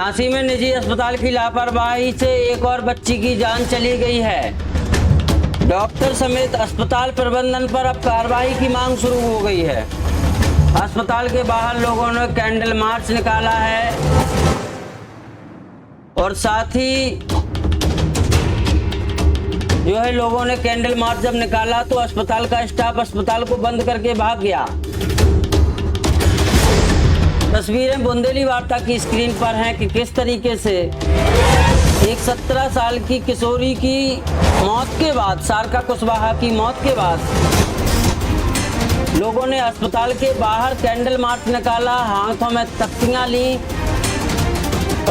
झांसी में निजी अस्पताल की लापरवाही से एक और बच्ची की जान चली गई है। डॉक्टर समेत अस्पताल प्रबंधन पर अब कार्रवाई की मांग शुरू हो गई है। अस्पताल के बाहर लोगों ने कैंडल मार्च निकाला है और साथ ही जो है लोगों ने कैंडल मार्च जब निकाला तो अस्पताल का स्टाफ अस्पताल को बंद करके भाग गया। तस्वीरें बुंदेली वार्ता की स्क्रीन पर हैं कि किस तरीके से एक 17 साल की किशोरी की मौत के बाद, सारका कुशवाहा की मौत के बाद लोगों ने अस्पताल के बाहर कैंडल मार्च निकाला, हाथों में तख्तियां ली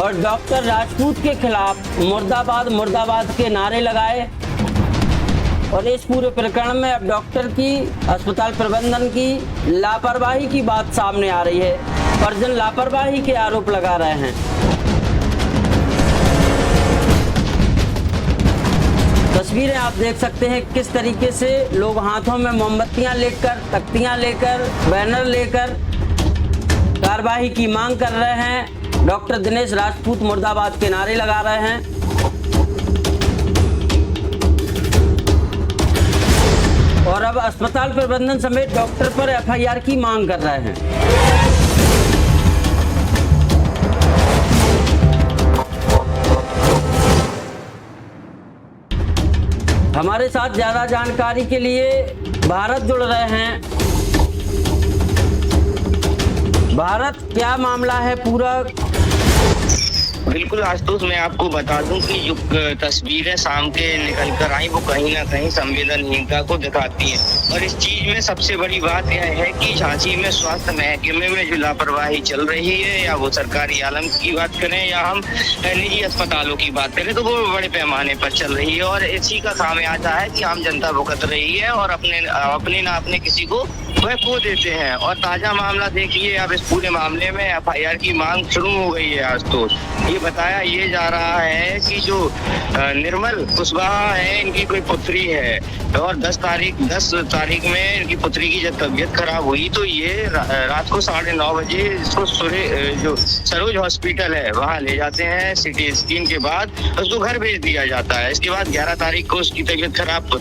और डॉक्टर राजपूत के खिलाफ मुर्दाबाद मुर्दाबाद के नारे लगाए। और इस पूरे प्रकरण में अब डॉक्टर की, अस्पताल प्रबंधन की लापरवाही की बात सामने आ रही है। परिजन लापरवाही के आरोप लगा रहे हैं। तस्वीरें आप देख सकते हैं किस तरीके से लोग हाथों में मोमबत्तियां लेकर, तख्तियां लेकर, बैनर लेकर कार्रवाई की मांग कर रहे हैं। डॉक्टर दिनेश राजपूत मुर्दाबाद के नारे लगा रहे हैं। और अब अस्पताल प्रबंधन समेत डॉक्टर पर एफआईआर की मांग कर रहे हैं। हमारे साथ ज्यादा जानकारी के लिए भारत जुड़ रहे हैं। भारत, क्या मामला है पूरा? बिल्कुल आशुतोष, मैं आपको बता दूं कि जो तस्वीरें शाम के निकल कर आई वो कहीं ना कहीं संवेदनहीनता को दिखाती हैं। और इस चीज में सबसे बड़ी बात यह है कि झांसी में स्वास्थ्य महकमे में जो लापरवाही चल रही है, या वो सरकारी आलम की बात करें या हम निजी अस्पतालों की बात करें, तो वो बड़े पैमाने पर चल रही है। और इसी का खामियाजा है कि आम जनता भुगत रही है और अपने किसी को वह खो देते हैं। और ताजा मामला देखिए, अब इस पूरे मामले में एफआईआर की मांग शुरू हो गई है। आशुतोष, ये बताया ये जा रहा है कि जो निर्मल कुशवाहा है, इनकी कोई पुत्री है और 10 तारीख में इनकी पुत्री की जब तबीयत खराब हुई तो ये रात को 9:30 बजे इसको जो सरोज हॉस्पिटल है वहाँ ले जाते हैं। सिटी स्कैन के बाद उसको घर भेज दिया जाता है। इसके बाद 11 तारीख को उसकी तबीयत खराब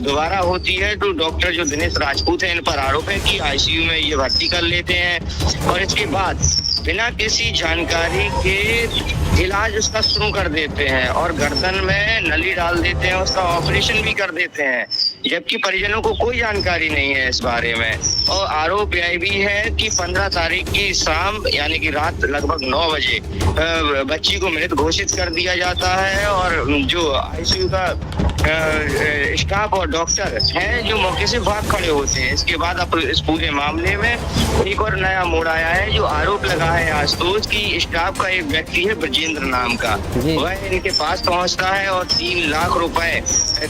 दोबारा होती है तो डॉक्टर जो दिनेश राजपूत है, इन पर आरोप है कि आईसीयू में ये भर्ती कर लेते हैं और इसके बाद बिना किसी जानकारी के इलाज उसका शुरू कर देते हैं और गर्दन में नली डाल देते हैं, उसका ऑपरेशन भी कर देते हैं, जबकि परिजनों को कोई जानकारी नहीं है इस बारे में। और आरोप यह भी है कि 15 तारीख की शाम यानी कि रात लगभग 9 बजे बच्ची को मृत घोषित कर दिया जाता है और जो आईसीयू का स्टाफ और डॉक्टर हैं जो मौके से भाग खड़े होते हैं। इसके बाद अब इस पूरे मामले में एक और नया मोड़ आया है। जो आरोप लगा है आशुतोष की स्टाफ का एक व्यक्ति है ब्रजेंद्र नाम का, वह इनके पास पहुंचता है और 3 लाख रुपए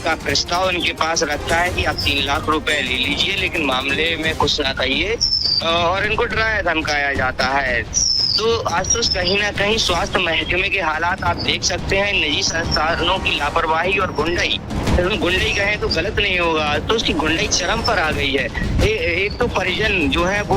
का प्रस्ताव इनके पास रखता है कि आप 3 लाख रुपए ले लीजिए, लेकिन मामले में कुछ ना कहिए, और इनको डराया धमकाया जाता है। तो आशुतोष, कहीं ना कहीं स्वास्थ्य महकमे के हालात आप देख सकते हैं। निजी संस्थानों की लापरवाही और गुंडाई, गुंडाई कहें तो गलत नहीं होगा, तो उसकी गुंडाई चरम पर आ गई है। एक तो परिजन जो है वो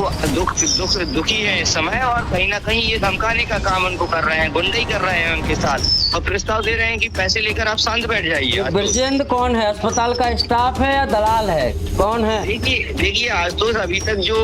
दुखी है इस समय, और कहीं ना कहीं ये धमकाने का काम उनको कर रहे हैं, गुंडाई कर रहे हैं उनके साथ और प्रस्ताव दे रहे हैं कि पैसे लेकर आप शांत बैठ जाइए। ब्रजेंद्र कौन है? अस्पताल का स्टाफ है या दलाल है? कौन है? देखिए आशुतोष, अभी तक जो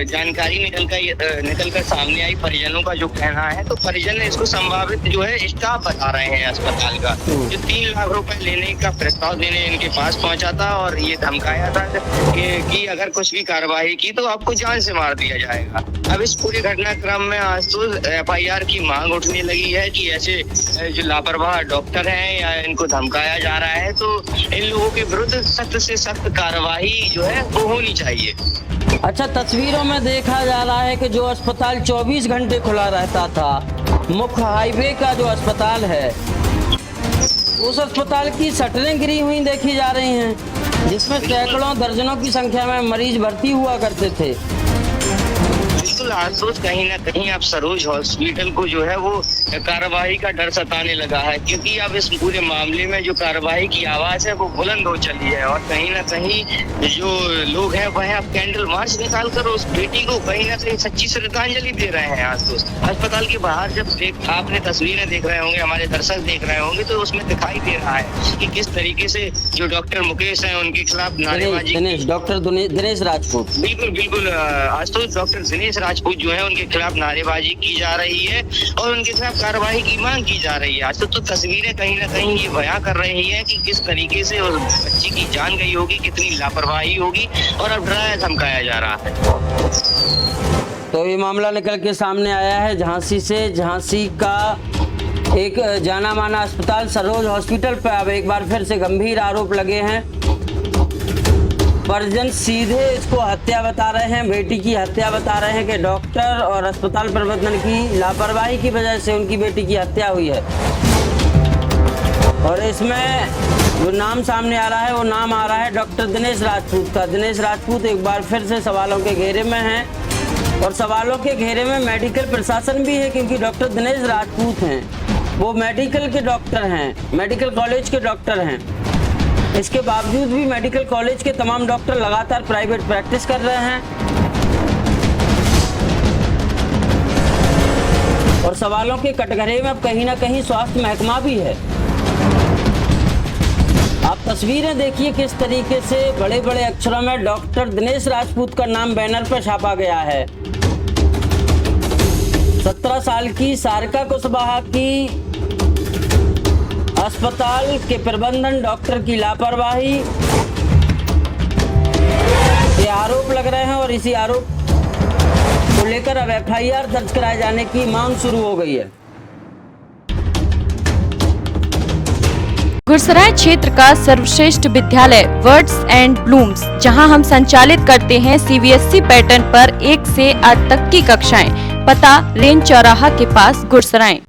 जानकारी निकल कर सामने आई, परिजनों का जो कहना है, तो परिजन इसको संभावित जो है स्टाफ बता रहे हैं अस्पताल का, जो 3 लाख रुपए लेने का प्रस्ताव देने इनके पास पहुंचा था और ये धमकाया था कि अगर कुछ भी कार्रवाई की तो आपको जान से मार दिया जाएगा। अब इस पूरे घटनाक्रम में आशुतोष एफआईआर की मांग उठने लगी है कि ऐसे जो लापरवाह डॉक्टर हैं या इनको धमकाया जा रहा है, तो इन लोगों के विरुद्ध सख्त से सख्त कार्रवाई जो है वो होनी चाहिए। अच्छा, तस्वीरों में देखा जा रहा है कि जो अस्पताल 24 घंटे खुला रहता था, मुख्य हाईवे का जो अस्पताल है, उस अस्पताल की शटरें गिरी हुई देखी जा रही हैं, जिसमें सैकड़ों दर्जनों की संख्या में मरीज भर्ती हुआ करते थे। बिल्कुल बिल्कुल आशुतोष, कहीं ना कहीं अब सरोज हॉस्पिटल को जो है वो कार्रवाई का डर सताने लगा है, क्योंकि अब इस पूरे मामले में जो कार्रवाई की आवाज है वो बुलंद हो चली है और कहीं ना कहीं जो लोग हैं वह अब कैंडल मार्च निकाल कर उस बेटी को कहीं ना कहीं सच्ची श्रद्धांजलि दे रहे हैं। आशुतोष, अस्पताल के बाहर जब आपने तस्वीरें देख रहे होंगे, हमारे दर्शक देख रहे होंगे, तो उसमें दिखाई दे रहा है कि किस तरीके से जो डॉक्टर मुकेश हैं उनके खिलाफ नारेबाजी, डॉक्टर दिनेश राजपूत, बिल्कुल बिल्कुल आशुतोष, डॉक्टर दिनेश राजपूत जो है उनके खिलाफ नारेबाजी की जा रही है और उनके खिलाफ कार्रवाई की मांग की जा रही है। आशुतोष, तो तस्वीरें कहीं ना कहीं ये बयां कर रही है कि किस तरीके से उस बच्ची की जान गई होगी, कितनी लापरवाही होगी और अब डराया धमकाया जा रहा है। तो ये मामला निकल के सामने आया है झांसी से। झांसी का एक जाना माना अस्पताल सरोज हॉस्पिटल पर अब एक बार फिर से गंभीर आरोप लगे हैं। परिजन सीधे इसको हत्या बता रहे हैं, बेटी की हत्या बता रहे हैं कि डॉक्टर और अस्पताल प्रबंधन की लापरवाही की वजह से उनकी बेटी की हत्या हुई है। और इसमें जो नाम सामने आ रहा है वो नाम आ रहा है डॉक्टर दिनेश राजपूत का। दिनेश राजपूत एक बार फिर से सवालों के घेरे में हैं और सवालों के घेरे में मेडिकल प्रशासन भी है, क्योंकि डॉक्टर दिनेश राजपूत हैं, वो मेडिकल के डॉक्टर हैं, मेडिकल कॉलेज के डॉक्टर हैं। इसके बावजूद भी मेडिकल कॉलेज के तमाम डॉक्टर लगातार प्राइवेट प्रैक्टिस कर रहे हैं और सवालों के कटघरे में अब कहीं ना कहीं स्वास्थ्य महकमा भी है। आप तस्वीरें देखिए किस तरीके से बड़े बड़े अक्षरों में डॉक्टर दिनेश राजपूत का नाम बैनर पर छापा गया है। 17 साल की सारिका कुशवाहा की अस्पताल के प्रबंधन डॉक्टर की लापरवाही ये आरोप लग रहे हैं और इसी आरोप को लेकर अब FIR दर्ज कराए जाने की मांग शुरू हो गई है। गुरसराय क्षेत्र का सर्वश्रेष्ठ विद्यालय वर्ड्स एंड ब्लूम्स, जहां हम संचालित करते हैं CBSE पैटर्न पर 1 से 8 तक की कक्षाएं। पता रेंज चौराहा के पास गुरसराय।